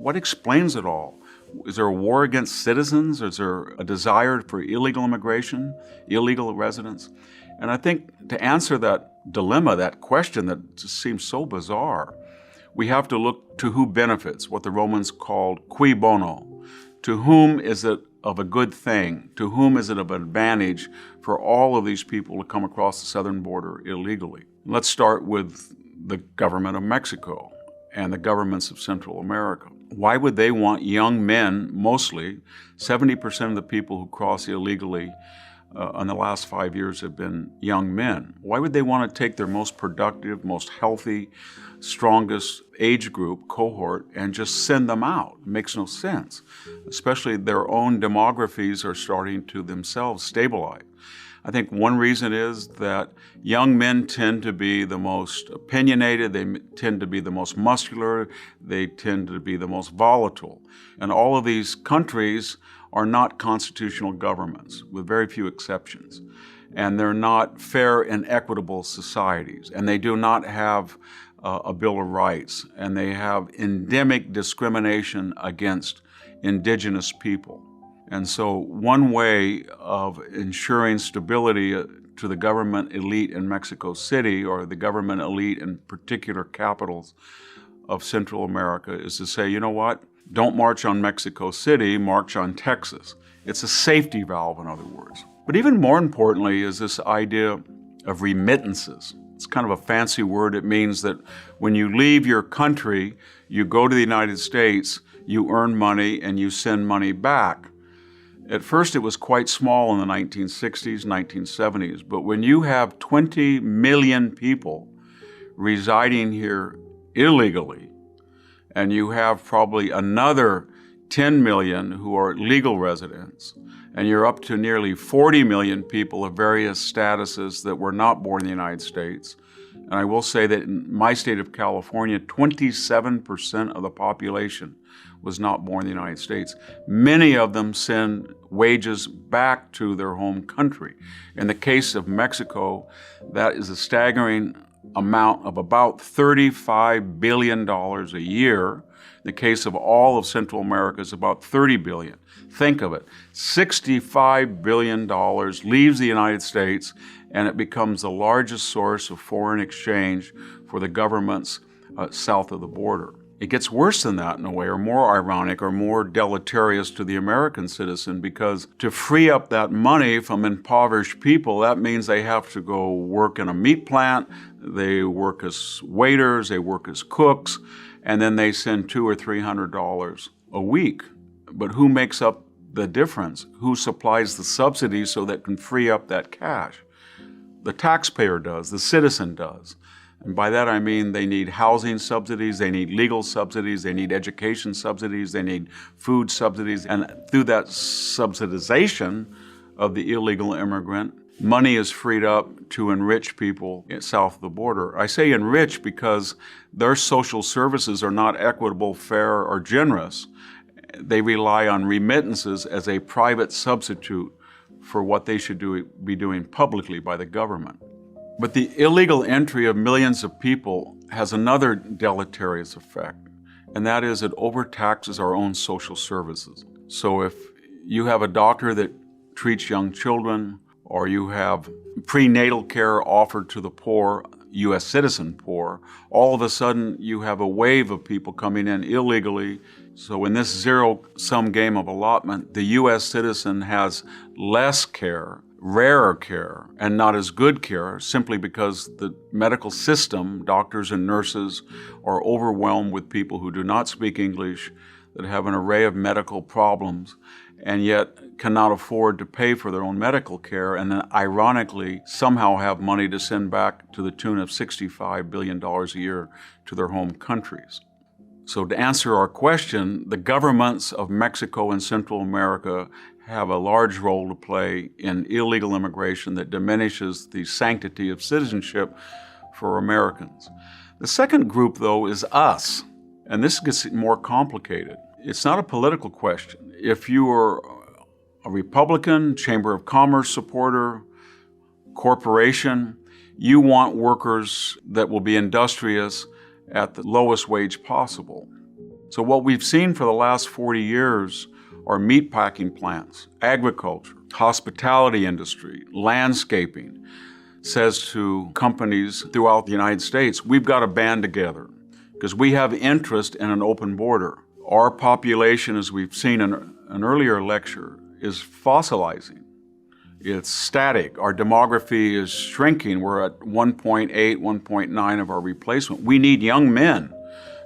What explains it all? Is there a war against citizens? Is there a desire for illegal immigration, illegal residents? And I think to answer that dilemma, that question that just seems so bizarre, we have to look to who benefits, what the Romans called cui bono. To whom is it of a good thing? To whom is it of advantage for all of these people to come across the southern border illegally? Let's start with the government of Mexico and the governments of Central America. Why would they want young men, mostly, 70% of the people who cross illegally in the last 5 years have been young men. Why would they want to take their most productive, most healthy, strongest age group, cohort, and just send them out? It makes no sense. Especially their own demographies are starting to themselves stabilize. I think one reason is that young men tend to be the most opinionated, they tend to be the most muscular, they tend to be the most volatile. And all of these countries are not constitutional governments, with very few exceptions. And they're not fair and equitable societies. And they do not have a Bill of Rights. And they have endemic discrimination against indigenous people. And so one way of ensuring stability to the government elite in Mexico City, or the government elite in particular capitals of Central America, is to say, you know what? Don't march on Mexico City, march on Texas. It's a safety valve, in other words. But even more importantly is this idea of remittances. It's kind of a fancy word. It means that when you leave your country, you go to the United States, you earn money, and you send money back. At first, it was quite small in the 1960s, 1970s, but when you have 20 million people residing here illegally, and you have probably another 10 million who are legal residents, and you're up to nearly 40 million people of various statuses that were not born in the United States. And I will say that in my state of California, 27% of the population was not born in the United States. Many of them send wages back to their home country. In the case of Mexico, that is a staggering amount of about $35 billion a year. In the case of all of Central America, it's about $30 billion. Think of it, $65 billion leaves the United States, and it becomes the largest source of foreign exchange for the governments south of the border. It gets worse than that in a way, or more ironic, or more deleterious to the American citizen, because to free up that money from impoverished people, that means they have to go work in a meat plant, they work as waiters, they work as cooks, and then they send $200 or $300 a week. But who makes up the difference? Who supplies the subsidies so that can free up that cash? The taxpayer does, the citizen does. And by that I mean they need housing subsidies, they need legal subsidies, they need education subsidies, they need food subsidies. And through that subsidization of the illegal immigrant, money is freed up to enrich people south of the border. I say enrich because their social services are not equitable, fair, or generous. They rely on remittances as a private substitute for what they should be doing publicly by the government. But the illegal entry of millions of people has another deleterious effect, and that is it overtaxes our own social services. So if you have a doctor that treats young children, or you have prenatal care offered to the poor, U.S. citizen poor, all of a sudden you have a wave of people coming in illegally. So in this zero-sum game of allotment, the U.S. citizen has less care, rarer care, and not as good care, simply because the medical system, doctors and nurses, are overwhelmed with people who do not speak English, that have an array of medical problems, and yet cannot afford to pay for their own medical care, and then ironically somehow have money to send back to the tune of $65 billion a year to their home countries. So to answer our question, the governments of Mexico and Central America have a large role to play in illegal immigration that diminishes the sanctity of citizenship for Americans. The second group, though, is us, and this gets more complicated. It's not a political question. If you are a Republican, Chamber of Commerce supporter, corporation, you want workers that will be industrious at the lowest wage possible. So what we've seen for the last 40 years are meatpacking plants, agriculture, hospitality industry, landscaping, says to companies throughout the United States, we've got to band together because we have interest in an open border. Our population, as we've seen in an earlier lecture, is fossilizing. It's static. Our demography is shrinking. We're at 1.8, 1.9 of our replacement. We need young men,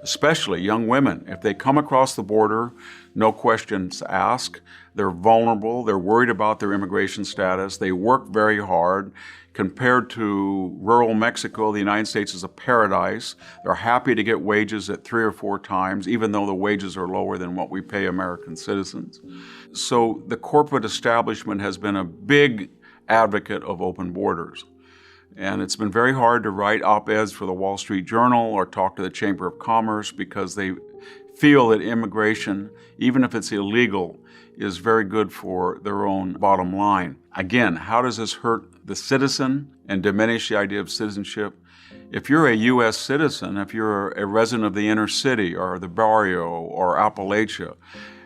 especially young women. If they come across the border, no questions asked. They're vulnerable. They're worried about their immigration status. They work very hard. Compared to rural Mexico, the United States is a paradise. They're happy to get wages at 3 or 4 times, even though the wages are lower than what we pay American citizens. So the corporate establishment has been a big advocate of open borders. And it's been very hard to write op-eds for the Wall Street Journal or talk to the Chamber of Commerce because they feel that immigration, even if it's illegal, is very good for their own bottom line. Again, how does this hurt the citizen and diminish the idea of citizenship? If you're a U.S. citizen, if you're a resident of the inner city or the barrio or Appalachia,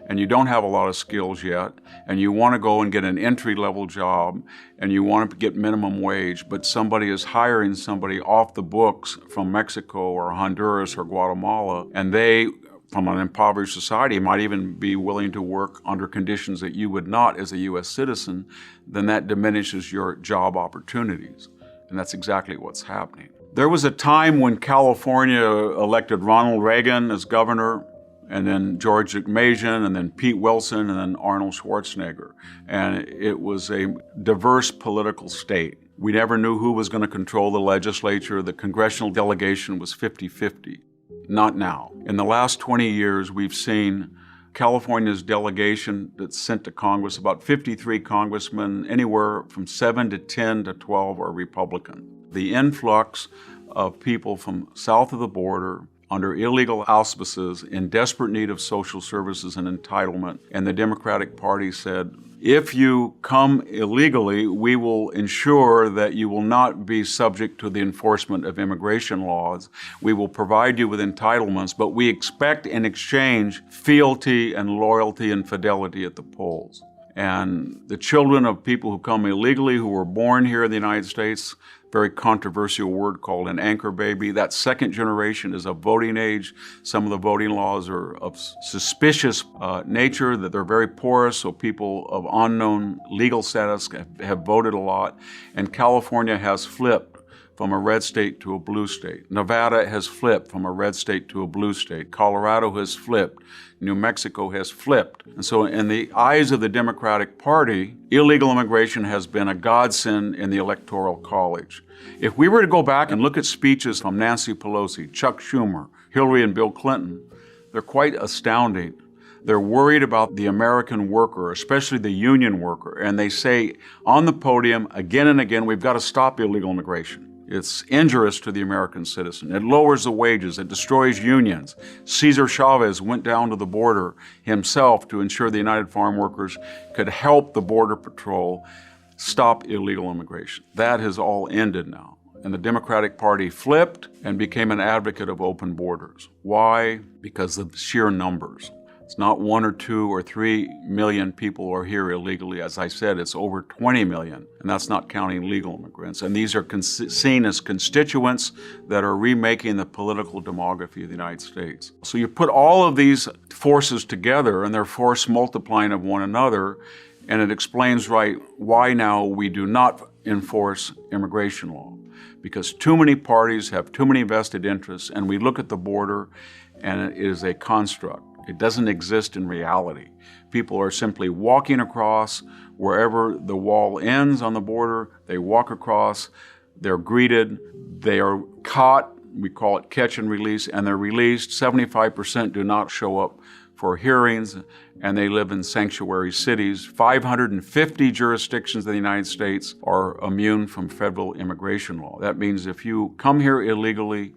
and you don't have a lot of skills yet, and you want to go and get an entry-level job, and you want to get minimum wage, but somebody is hiring somebody off the books from Mexico or Honduras or Guatemala, and they, from an impoverished society, might even be willing to work under conditions that you would not as a U.S. citizen, then that diminishes your job opportunities. And that's exactly what's happening. There was a time when California elected Ronald Reagan as governor, and then George McMason, and then Pete Wilson, and then Arnold Schwarzenegger. And it was a diverse political state. We never knew who was going to control the legislature. The congressional delegation was 50-50. Not now. In the last 20 years, we've seen California's delegation that's sent to Congress, about 53 congressmen, anywhere from 7 to 10 to 12 are Republican. The influx of people from south of the border under illegal auspices in desperate need of social services and entitlement, and the Democratic Party said, if you come illegally, we will ensure that you will not be subject to the enforcement of immigration laws. We will provide you with entitlements, but we expect in exchange fealty and loyalty and fidelity at the polls. And the children of people who come illegally, who were born here in the United States, very controversial word called an anchor baby. That second generation is of voting age. Some of the voting laws are of suspicious nature, that they're very porous, so people of unknown legal status have voted a lot. And California has flipped from a red state to a blue state. Nevada has flipped from a red state to a blue state. Colorado has flipped. New Mexico has flipped. And so in the eyes of the Democratic Party, illegal immigration has been a godsend in the Electoral College. If we were to go back and look at speeches from Nancy Pelosi, Chuck Schumer, Hillary and Bill Clinton, they're quite astounding. They're worried about the American worker, especially the union worker, and they say on the podium again and again, we've got to stop illegal immigration. It's injurious to the American citizen. It lowers the wages. It destroys unions. Cesar Chavez went down to the border himself to ensure the United Farm Workers could help the Border Patrol stop illegal immigration. That has all ended now. And the Democratic Party flipped and became an advocate of open borders. Why? Because of the sheer numbers. It's not 1 or 2 or 3 million people are here illegally. As I said, it's over 20 million, and that's not counting legal immigrants. And these are seen as constituents that are remaking the political demography of the United States. So you put all of these forces together, and they're force multiplying of one another, and it explains why now we do not enforce immigration law. Because too many parties have too many vested interests, and we look at the border, and it is a construct. It doesn't exist in reality. People are simply walking across wherever the wall ends on the border. They walk across, they're greeted, they are caught, we call it catch and release, and they're released. 75% do not show up for hearings, and they live in sanctuary cities. 550 jurisdictions in the United States are immune from federal immigration law. That means if you come here illegally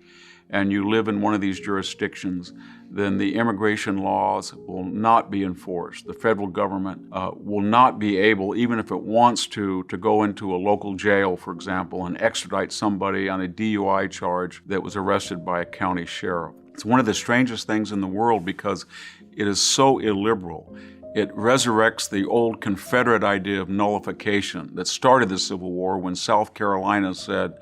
and you live in one of these jurisdictions, then the immigration laws will not be enforced. The federal government will not be able, even if it wants to go into a local jail, for example, and extradite somebody on a DUI charge that was arrested by a county sheriff. It's one of the strangest things in the world because it is so illiberal. It resurrects the old Confederate idea of nullification that started the Civil War when South Carolina said,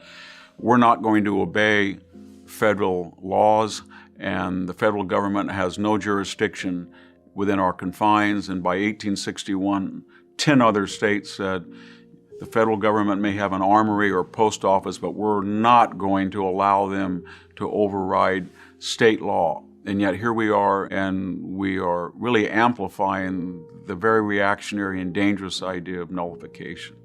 we're not going to obey federal laws, and the federal government has no jurisdiction within our confines. And by 1861, 10 other states said, the federal government may have an armory or post office, but we're not going to allow them to override state law. And yet here we are, and we are really amplifying the very reactionary and dangerous idea of nullification.